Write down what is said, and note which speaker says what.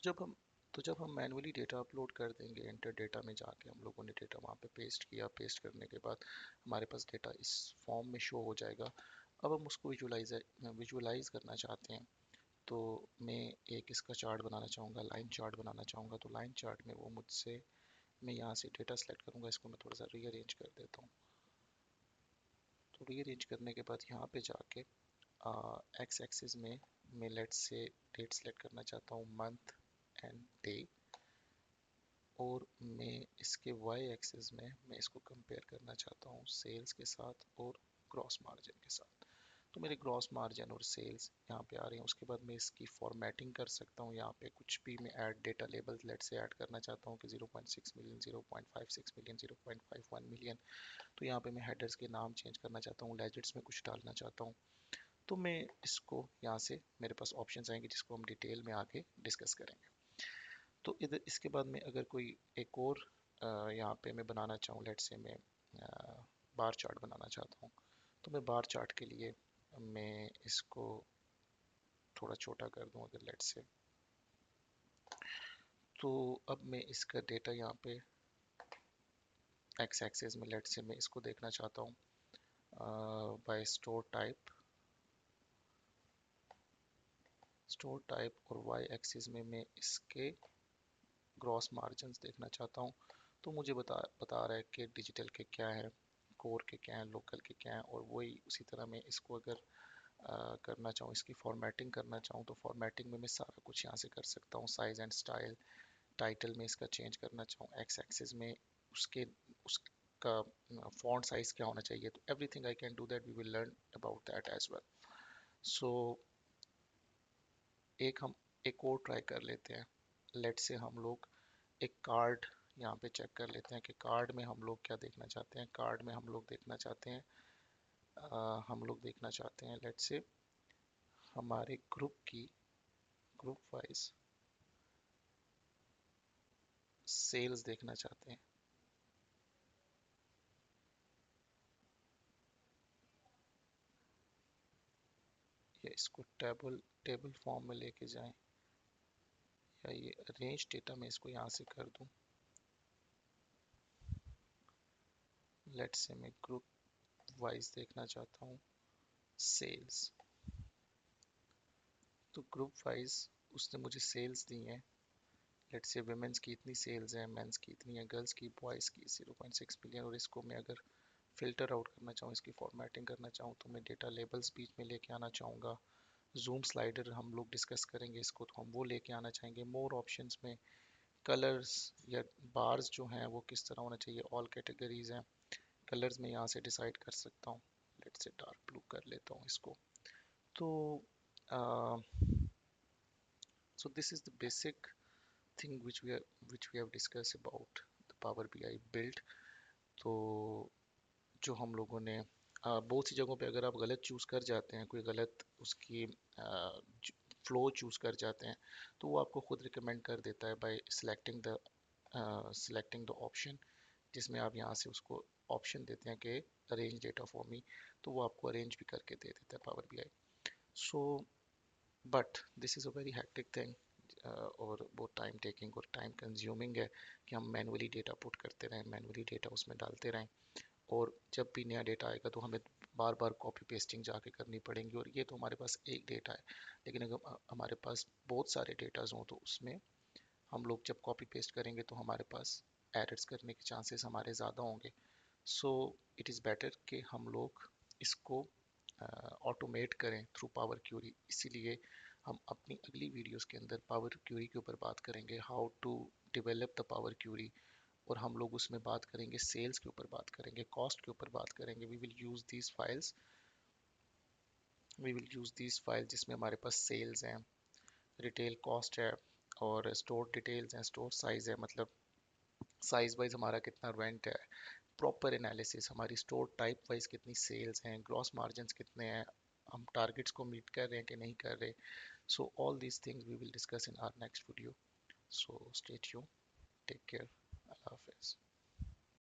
Speaker 1: तो जब हम तो जब हम मैनुअली डेटा अपलोड कर देंगे, इंटर डेटा में जाके हम लोगों ने डेटा वहाँ पे पेस्ट किया, पेस्ट करने के बाद हमारे पास डेटा इस फॉर्म में शो हो जाएगा। अब हम उसको विजुअलाइज करना चाहते हैं, तो मैं एक इसका चार्ट बनाना चाहूँगा, लाइन चार्ट बनाना चाहूँगा। तो लाइन चार्ट में वो मुझसे, मैं यहाँ से डेटा सेलेक्ट करूँगा, इसको मैं थोड़ा सा रीअरेंज कर देता हूँ। तो रीअरेंज करने के बाद यहाँ पे जाके एक्स एक्सिस में मैं लेट्स से डेट सेलेक्ट करना चाहता हूँ, मंथ एंड डे। और मैं इसके वाई एक्सिस में मैं इसको कंपेयर करना चाहता हूँ सेल्स के साथ और ग्रॉस मार्जिन के साथ। तो मेरे ग्रॉस मार्जिन और सेल्स यहाँ पे आ रहे हैं। उसके बाद मैं इसकी फॉर्मेटिंग कर सकता हूँ, यहाँ पे कुछ भी मैं ऐड डेटा लेबल लेट से ऐड करना चाहता हूँ कि 0.6 मिलियन, 0.56 मिलियन, 0.51 मिलियन। तो यहाँ पे मैं हेडर्स के नाम चेंज करना चाहता हूँ, लेजेट्स में कुछ डालना चाहता हूँ। तो मैं इसको यहाँ से मेरे पास ऑप्शंस आएंगे जिसको हम डिटेल में आगे डिस्कस करेंगे। तो इधर इसके बाद में अगर कोई एक और यहाँ पे मैं बनाना चाहूँ, लेट से मैं बार चार्ट बनाना चाहता हूँ। तो मैं बार चार्ट के लिए मैं इसको थोड़ा छोटा कर दूँ अगर लेट से। तो अब मैं इसका डेटा यहाँ पे एक्स एक्सिस में लेट से मैं इसको देखना चाहता हूँ बाय स्टोर टाइप, और वाई एक्सिस में मैं इसके ग्रॉस मार्जिन्स देखना चाहता हूँ। तो मुझे बता बता रहा है कि डिजिटल के क्या है, कोर के क्या है, लोकल के क्या है। और वही उसी तरह मैं इसको अगर करना चाहूँ, इसकी फॉर्मेटिंग करना चाहूँ, तो फॉर्मेटिंग में मैं सारा कुछ यहाँ से कर सकता हूँ। साइज एंड स्टाइल, टाइटल में इसका चेंज करना चाहूँ, एक्स एक्सिस में उसके उसका फॉन्ट साइज क्या होना चाहिए। तो everything I can do that, we will learn about that as well. So हम एक और ट्राई कर लेते हैं। लेट से हम लोग एक कार्ड यहाँ पे चेक कर लेते हैं कि कार्ड में हम लोग क्या देखना चाहते हैं। कार्ड में हम लोग देखना चाहते हैं लेट से हमारे ग्रुप वाइज सेल्स देखना चाहते हैं। या इसको टेबल टेबल फॉर्म में लेके जाएं, या ये रेंज डेटा में इसको यहाँ से कर दूं। लेट से मैं ग्रुप वाइज देखना चाहता हूँ सेल्स। तो ग्रुप वाइज उसने मुझे सेल्स दी हैं। लेट से वुमेन्स की इतनी सेल्स हैं, मेंस की इतनी है, गर्ल्स की, बॉयज़ की 0.6 मिलियन। और इसको मैं अगर फिल्टर आउट करना चाहूँ, इसकी फॉर्मेटिंग करना चाहूँ, तो मैं डेटा लेबल्स बीच में लेके आना चाहूँगा। जूम स्लाइडर हम लोग डिस्कस करेंगे इसको, तो हम वो लेके आना चाहेंगे। मोर ऑप्शंस में कलर्स या बार्स जो हैं वो किस तरह होना चाहिए, ऑल कैटेगरीज हैं। कलर्स में यहाँ से डिसाइड कर सकता हूँ। लेट से डार्क ब्लू कर लेता हूँ इसको। तो so this is the basic thing which we have discussed about the Power BI build। तो जो हम लोगों ने बहुत सी जगहों पे अगर आप गलत चूज़ कर जाते हैं, कोई गलत उसकी फ्लो चूज़ कर जाते हैं, तो वो आपको खुद रिकमेंड कर देता है बाय सिलेक्टिंग द ऑप्शन, जिसमें आप यहाँ से उसको ऑप्शन देते हैं कि अरेंज डेटा फॉर मी। तो वो आपको अरेंज भी करके दे देता है power BI. So but this is a very hectic thing, और बहुत टाइम टेकिंग और टाइम कंज्यूमिंग है कि हम मैनुअली डेटा पुट करते रहें, मैनुअली डेटा उसमें डालते रहें। और जब भी नया डेटा आएगा तो हमें बार बार कॉपी पेस्टिंग जाके करनी पड़ेंगी। और ये तो हमारे पास एक डेटा है, लेकिन अगर हमारे पास बहुत सारे डेटाज हों तो उसमें हम लोग जब कॉपी पेस्ट करेंगे तो हमारे पास एरर्स करने के चांसेस हमारे ज़्यादा होंगे। सो इट इज़ बेटर कि हम लोग इसको ऑटोमेट करें थ्रू पावर क्यूरी। इसीलिए हम अपनी अगली वीडियोस के अंदर पावर क्यूरी के ऊपर बात करेंगे, how to develop the power query. और हम लोग उसमें बात करेंगे सेल्स के ऊपर, बात करेंगे कॉस्ट के ऊपर, बात करेंगे। We will use these files जिसमें हमारे पास सेल्स हैं, रिटेल कॉस्ट है, और स्टोर डिटेल्स हैं, स्टोर साइज़ है, मतलब साइज़ वाइज हमारा कितना रेंट है, प्रॉपर एनालिसिस हमारी स्टोर टाइप वाइज कितनी सेल्स हैं, ग्रॉस मार्जिन्स कितने हैं, हम टारगेट्स को मीट कर रहे हैं कि नहीं कर रहे। So all these things we will discuss in our next video. So stay tune, take care, अल्लाह हाफिज़।